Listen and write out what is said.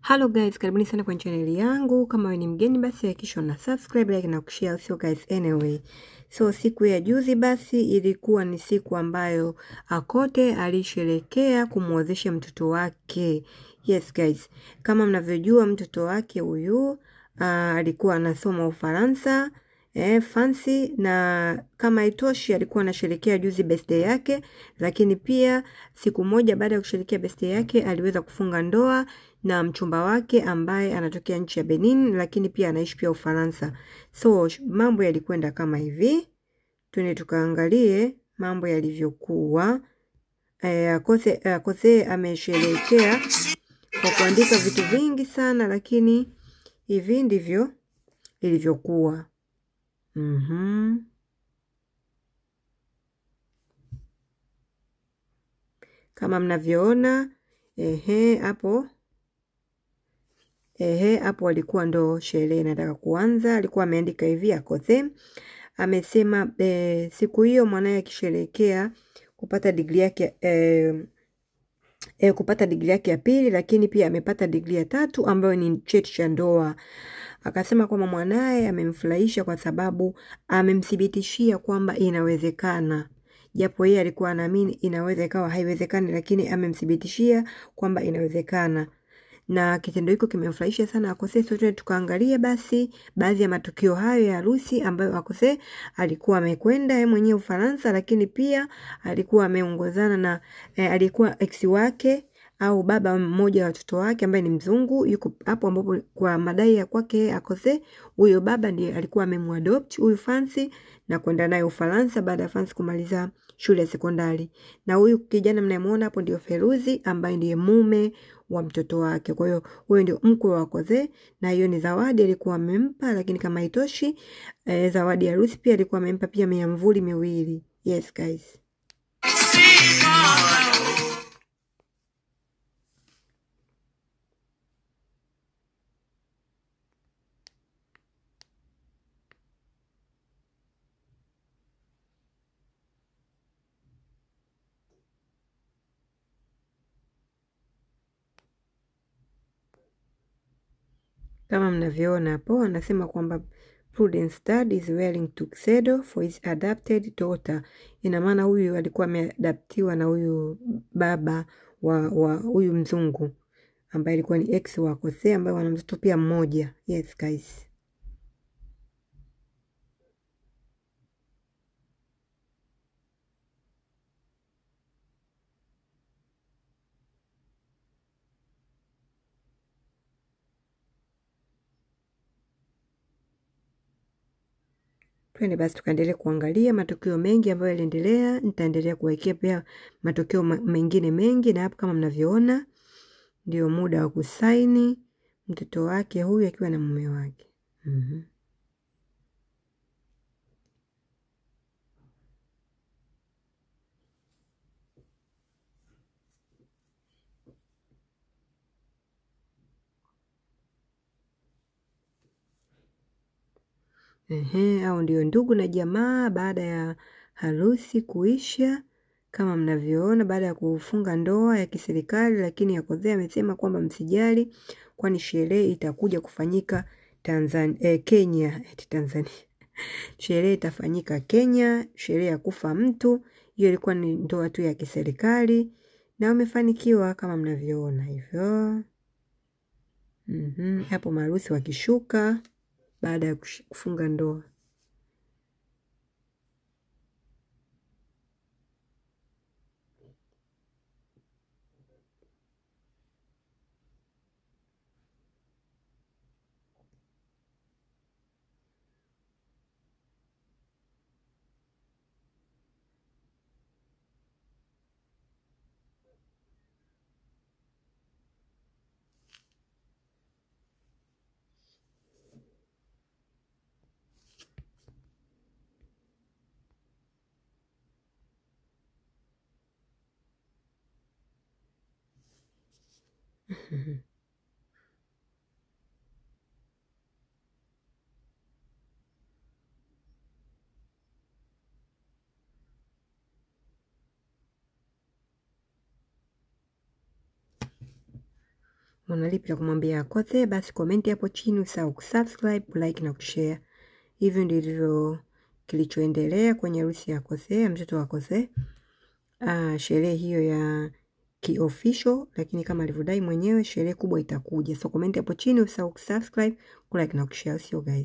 Hello guys, karibuni sana kwa channel yangu. Kama wewe ni mgeni basi hakikisha una subscribe, like na kushare. So guys, anyway, so siku ya juzi basi ilikuwa ni siku ambayo Akothee alisherehekea kumwozesha mtoto wake. Yes guys, kama mnavyojua mtoto wake huyu alikuwa anasoma Ufaransa, fancy, na kama itoshi alikuwa anasherehekea juzi birthday yake, lakini pia siku moja baada ya kusherehekea birthday yake aliweza kufunga ndoa na mchumba wake ambaye anatokea nchi ya Benin, lakini pia anaishi pia Ufaransa. So mambo yalikwenda kama hivi. Twende tukaangalie mambo yalivyokuwa. Akothee amesherehekea kwa kuandika vitu vingi sana, lakini hivi ndivyo ilivyokuwa. Kama mnavyoona hapo alikuwa ndo sherehe nataka kuanza. Alikuwa ameandika hivi, Akothee amesema siku hiyo mwanae akisherehekea kupata degree yake ya pili, lakini pia amepata degree ya tatu ambayo ni cheti cha ndoa. Akasema kwamba mwanae amemfurahisha kwa sababu amemthibitishia kwamba inawezekana. Japo yeye alikuwa anaamini inaweza ikawa haiwezekani, lakini amemthibitishia kwamba inawezekana. Na kitendo hiko kimemfurahisha sana Akothee. Sote tukaangalia basi baadhi ya matukio hayo ya harusi ambayo Akothee alikuwa amekwenda yeye mwenyewe Ufaransa, lakini pia alikuwa ameongozana na alikuwa ex wake au baba mmoja wa watoto wake ambaye ni mzungu. Yuko hapo ambapo kwa madai ya kwake Akothee, huyo baba ndiye alikuwa amemuadopt huyu Fancy na kwenda naye Ufaransa baada ya Fancy kumaliza shule ya sekondari. Na huyu kijana mnayemuona hapo ndio Feruzi ambaye ndiye mume wa mtoto wake. Kwa hiyo huyo ndio mkwe wa Akothee, na hiyo ni zawadi alikuwa amempa. Lakini kama haitoshi, zawadi ya harusi pia alikuwa amempa pia miamvuli miwili. Yes guys. Kama mnavyoona hapo anasema kwamba Prudence Dad is wearing tuxedo for his adopted daughter. Ina maana huyu alikuwa ameadaptiwa na huyu baba wa huyu mzungu ambaye alikuwa ni ex wa Akothee ambaye wana mtoto pia mmoja. Yes guys. Twende basi tukaendelea kuangalia matukio mengi ambayo yaliendelea. Nitaendelea kuwekea pia matukio mengine mengi, na hapo kama mnavyoona ndio muda wa kusaini mtoto wake huyu akiwa na mume wake. Au ndio ndugu na jamaa baada ya harusi kuisha, kama mnavyoona baada ya kufunga ndoa ya kiserikali. Lakini Akothee amesema kwamba msijali, kwani sherehe itakuja kufanyika Kenya. Tanzania. Sherehe itafanyika Kenya, sherehe ya kufa mtu. Hiyo ilikuwa ni ndoa tu ya kiserikali na wamefanikiwa kama mnavyoona hivyo. Hapo maharusi wakishuka baada ya kufunga ndoa. Unalipi la kumwambia Akothe? Basi komenti hapo chini, usahau kusubscribe, kulike na kushare. Hivyo ndivyo kilichoendelea kwenye harusi ya Akothe, mtoto wa Akothe. Sherehe hiyo ya kiofficial, lakini kama alivyodai mwenyewe sherehe kubwa itakuja. So komenti hapo chini, usahau kusubscribe, kulike na kushare. See you guys.